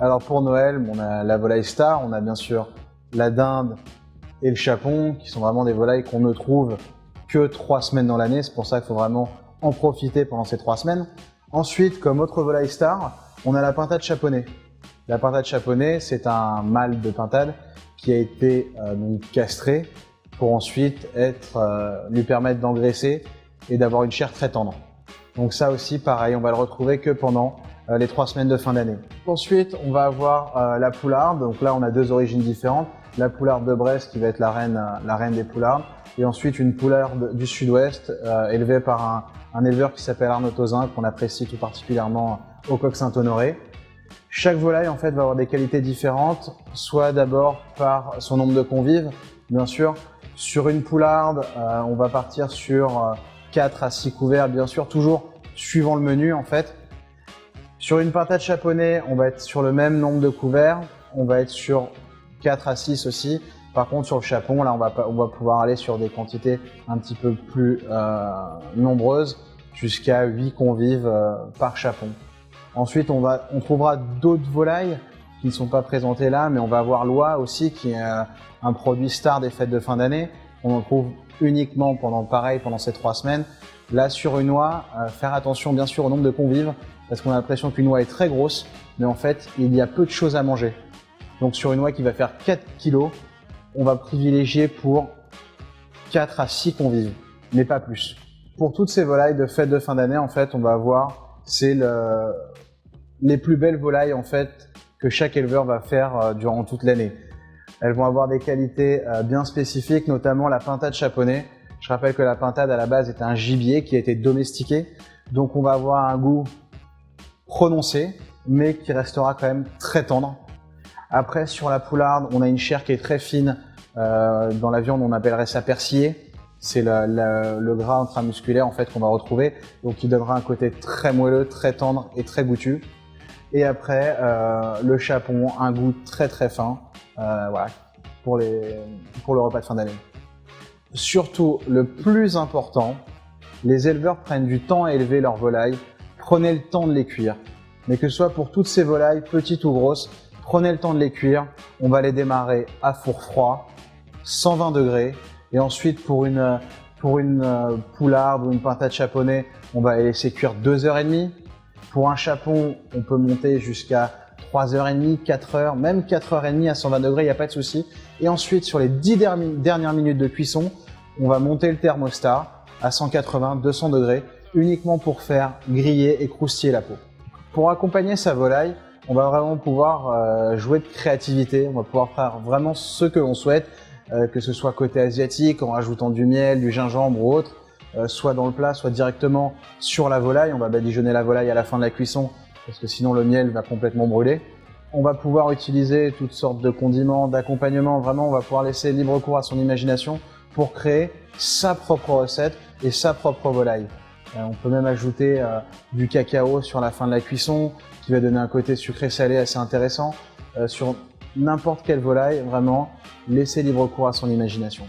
Alors pour Noël, on a la volaille star, on a bien sûr la dinde et le chapon, qui sont vraiment des volailles qu'on ne trouve que 3 semaines dans l'année. C'est pour ça qu'il faut vraiment en profiter pendant ces 3 semaines. Ensuite, comme autre volaille star, on a la pintade chaponnée. La pintade chaponnée, c'est un mâle de pintade qui a été donc castré pour ensuite lui permettre d'engraisser et d'avoir une chair très tendre. Donc ça aussi, pareil, on va le retrouver que pendant les 3 semaines de fin d'année. Ensuite, on va avoir la poularde. Donc là, on a 2 origines différentes. La poularde de Brest qui va être la reine des poulardes. Et ensuite, une poularde du sud-ouest élevée par un éleveur qui s'appelle Arnaud Tozin, qu'on apprécie tout particulièrement au Coq Saint-Honoré. Chaque volaille, en fait, va avoir des qualités différentes, soit d'abord par son nombre de convives, bien sûr. Sur une poularde, on va partir sur 4 à 6 couverts, bien sûr, toujours suivant le menu, en fait. Sur une pintade chaponnée, on va être sur le même nombre de couverts, on va être sur 4 à 6 aussi. Par contre, sur le chapon, là, on va pouvoir aller sur des quantités un petit peu plus nombreuses, jusqu'à 8 convives par chapon. Ensuite, on trouvera d'autres volailles qui ne sont pas présentées là, mais on va avoir l'oie aussi, qui est un produit star des fêtes de fin d'année. On en trouve uniquement pendant ces 3 semaines. Là, sur une oie, faire attention bien sûr au nombre de convives, parce qu'on a l'impression qu'une oie est très grosse, mais en fait, il y a peu de choses à manger. Donc sur une oie qui va faire 4 kg, on va privilégier pour 4 à 6 convives, mais pas plus. Pour toutes ces volailles de fêtes de fin d'année, en fait, on va avoir, les plus belles volailles en fait que chaque éleveur va faire durant toute l'année. Elles vont avoir des qualités bien spécifiques, notamment la pintade chaponnée. Je rappelle que la pintade à la base est un gibier qui a été domestiqué, donc on va avoir un goût prononcé, mais qui restera quand même très tendre. Après, sur la poularde, on a une chair qui est très fine. Dans la viande, on appellerait ça persillé. C'est le gras intramusculaire en fait qu'on va retrouver, donc qui donnera un côté très moelleux, très tendre et très goûtu. Et après, le chapon, un goût très très fin, voilà, pour le repas de fin d'année. Surtout, le plus important, les éleveurs prennent du temps à élever leurs volailles. Prenez le temps de les cuire. Mais que ce soit pour toutes ces volailles, petites ou grosses, prenez le temps de les cuire. On va les démarrer à four froid, 120 degrés. Et ensuite, pour une poularde ou une pintade chaponnée, on va les laisser cuire 2h30. Pour un chapon, on peut monter jusqu'à 3h30, 4h, même 4h30 à 120 degrés, il n'y a pas de souci. Et ensuite, sur les 10 dernières minutes de cuisson, on va monter le thermostat à 180, 200 degrés, uniquement pour faire griller et croustiller la peau. Pour accompagner sa volaille, on va vraiment pouvoir jouer de créativité, on va pouvoir faire vraiment ce que l'on souhaite, que ce soit côté asiatique, en rajoutant du miel, du gingembre ou autre, soit dans le plat, soit directement sur la volaille. On va badigeonner la volaille à la fin de la cuisson, parce que sinon le miel va complètement brûler. On va pouvoir utiliser toutes sortes de condiments, d'accompagnement. Vraiment, on va pouvoir laisser libre cours à son imagination pour créer sa propre recette et sa propre volaille. On peut même ajouter du cacao sur la fin de la cuisson, qui va donner un côté sucré-salé assez intéressant. Sur n'importe quelle volaille, vraiment, laissez libre cours à son imagination.